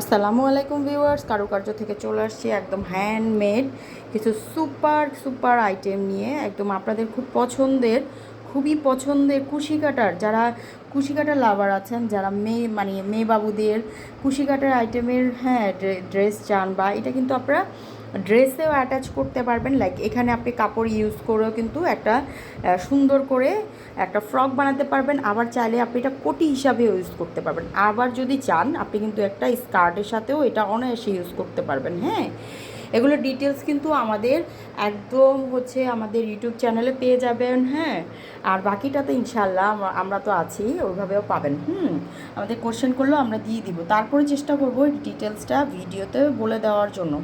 আসসালামু আলাইকুম ভিউয়ার্স, কারুকার্য থেকে চলে আসছি একদম হ্যান্ডমেড কিছু সুপার সুপার আইটেম নিয়ে। একদম আপনাদের খুবই পছন্দের কুশি কাটার, যারা কুশি কাটার লাভার আছেন, যারা মেয়ে বাবুদের কুশি কাটার আইটেমের ড্রেস চান, বা এটা কিন্তু আপনারা ড্রেসেও অ্যাটাচ করতে পারবেন। লাইক এখানে আপনি কাপড় ইউজ করেও কিন্তু একটা সুন্দর করে একটা ফ্রক বানাতে পারবেন। আবার চাইলে আপনি এটা কোটি হিসাবেও ইউজ করতে পারবেন। আবার যদি চান আপনি কিন্তু একটা স্কার্টের সাথেও এটা অনায়াসে ইউজ করতে পারবেন। এগুলোর ডিটেলস কিন্তু আমাদের আমাদের ইউটিউব চ্যানেলে পেয়ে যাবেন। আর বাকিটা তো ইনশাল্লাহ আমরা তো আছি, ওইভাবেও পাবেন। আমাদের কোশ্চেন করলেও আমরা দিয়ে দিব, তারপরে চেষ্টা করবো ডিটেলসটা ভিডিওতে বলে দেওয়ার জন্য।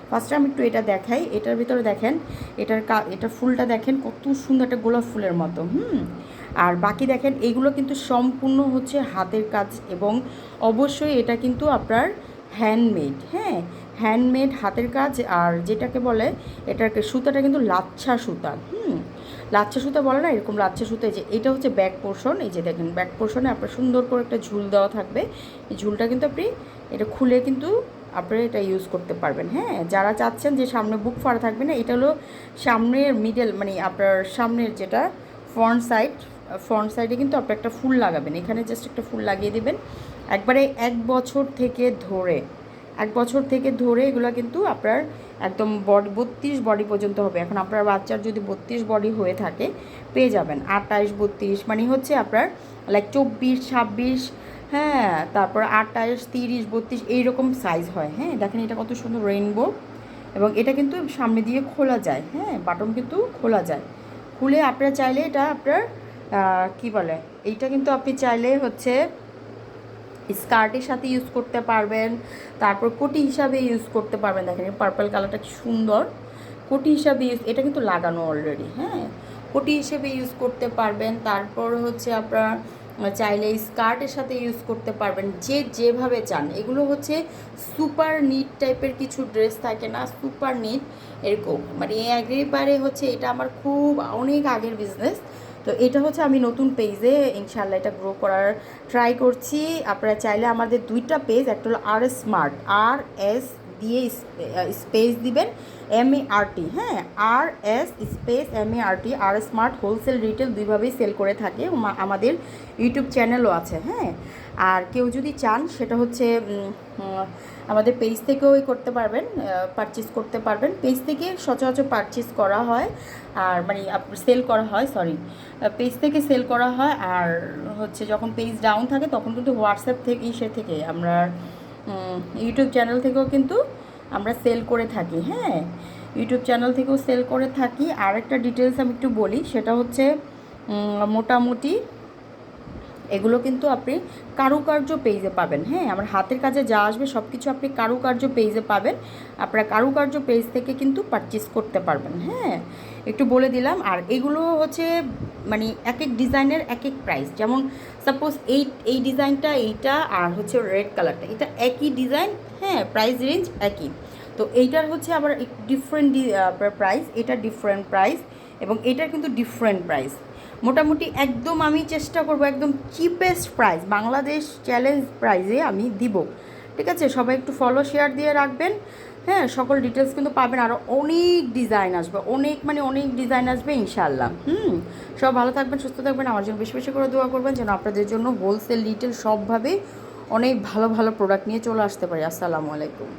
ফার্স্টে আমি একটু এটা দেখাই। এটার ভিতরে দেখেন, এটা ফুলটা দেখেন কত সুন্দর, একটা গোলাপ ফুলের মতো। আর বাকি দেখেন, এগুলো কিন্তু সম্পূর্ণ হচ্ছে হাতের কাজ, এবং অবশ্যই এটা কিন্তু আপনার হ্যান্ডমেড। হ্যান্ডমেড হাতের কাজ। আর যেটাকে বলে, এটাকে সুতাটা কিন্তু লাচ্ছা সুতা। লাচ্ছা সুতা বলে না, এরকম লাচ্ছা সুতা। যে এটা হচ্ছে ব্যাক পোর্শন, এই যে দেখেন ব্যাক পোর্শনে আপনার সুন্দর করে একটা ঝুল দেওয়া থাকবে। এই ঝুলটা কিন্তু আপনি এটা খুলে কিন্তু আপনারা এটা ইউজ করতে পারবেন। যারা চাচ্ছেন যে সামনে বুক ফাড়া থাকবে না, এটা হলো সামনের মিডল, মানে আপনার সামনের যেটা ফ্রন্ট সাইডে কিন্তু আপনি একটা ফুল লাগাবেন। এখানে জাস্ট একটা ফুল লাগিয়ে দেবেন। একবারে এক বছর থেকে ধরে এগুলো কিন্তু আপনার একদম 32 বডি পর্যন্ত হবে। এখন আপনার বাচ্চার যদি 32 বডি হয়ে থাকে, পেয়ে যাবেন 28, 32, মানে হচ্ছে আপনার লাইক 24, 26, তারপর 28, 30, 32 এইরকম সাইজ হয়। দেখেন এটা কত সুন্দর রেইনবো, এবং এটা কিন্তু সামনে দিয়ে খোলা যায়। বাটন কিন্তু খোলা যায়। খুলে আপনারা চাইলে এটা আপনার কি বলে, এইটা কিন্তু আপনি চাইলে হচ্ছে স্কার্টের সাথে ইউজ করতে পারবেন। তারপর কোটি হিসাবে ইউজ করতে পারবেন। দেখেন পার্পল কালারটা কি সুন্দর, কোটি হিসাবে এটা কিন্তু লাগানো অলরেডি। কোটি হিসেবে ইউজ করতে পারবেন। তারপর হচ্ছে আপনার চাইলে স্কার্টের সাথে ইউজ করতে পারবেন, যেভাবে চান। এগুলো হচ্ছে সুপার নিট টাইপের কিছু ড্রেস থাকে না, সুপার নিট এরকম, মানে একেবারে হচ্ছে এটা আমার খুব অনেক আগের বিজনেস। তো এটা হচ্ছে আমি নতুন পেজে ইনশাল্লাহ এটা গ্রো করার ট্রাই করছি। আপনারা চাইলে আমাদের দুইটা পেজ, একটা হলো RS Smart, RS দিয়ে স্পেস দিবেন MERT, RS space MERT, RS Smart wholesale retail দুইভাবেই সেল করে থাকে। আমাদের ইউটিউব চ্যানেলও আছে। আর কেউ যদি চান সেটা হচ্ছে আমাদের পেজ থেকেও করতে পারবেন, পারচেস করতে পারবেন। পেজ থেকে সচরাচর পারচেস করা হয়, আর মানে সেল করা হয়, পেজ থেকে সেল করা হয়। আর হচ্ছে যখন পেজ ডাউন থাকে তখন কিন্তু হোয়াটসঅ্যাপ থেকে আমরা ইউটিউব চ্যানেল থেকেও কিন্তু আমরা সেল করে থাকি। ইউটিউব চ্যানেল থেকেও সেল করে থাকি। আর একটা ডিটেলস আমি একটু বলি, সেটা হচ্ছে মোটামুটি এগুলো কিন্তু আপনি কারুকার্য পেজে পাবেন। আমার হাতের কাজে যা আসবে সব কিছু আপনি কারুকার্য পেজে পাবেন। আপনারা কারুকার্য পেজ থেকে কিন্তু পারচেস করতে পারবেন। একটু বলে দিলাম। আর এগুলো হচ্ছে মানে এক এক ডিজাইনের এক এক প্রাইস। যেমন সাপোজ এই ডিজাইনটা, এইটা আর হচ্ছে রেড কালারটা, এটা একই ডিজাইন, প্রাইস রেঞ্জ একই। তো এইটার হচ্ছে আবার ডিফারেন্ট প্রাইস, এটা ডিফারেন্ট প্রাইস, এবং এটার কিন্তু ডিফারেন্ট প্রাইস। মোটামুটি একদম আমি চেষ্টা করব একদম চিপেস্ট প্রাইস, বাংলাদেশ চ্যালেঞ্জ প্রাইসে আমি দিব। ঠিক আছে, সবাই একটু ফলো শেয়ার দিয়ে রাখবেন। সকল ডিটেলস কিন্তু পাবেন। আরও অনেক ডিজাইন আসবে, অনেক ডিজাইন আসবে ইনশাআল্লাহ। সব ভালো থাকবেন, সুস্থ থাকবেন। আমার জন্য বেশি বেশি করে দোয়া করবেন যেন আপনাদের জন্য হোলসেল রিটেল সবভাবে অনেক ভালো ভালো প্রোডাক্ট নিয়ে চলে আসতে পারি। আসসালামু আলাইকুম।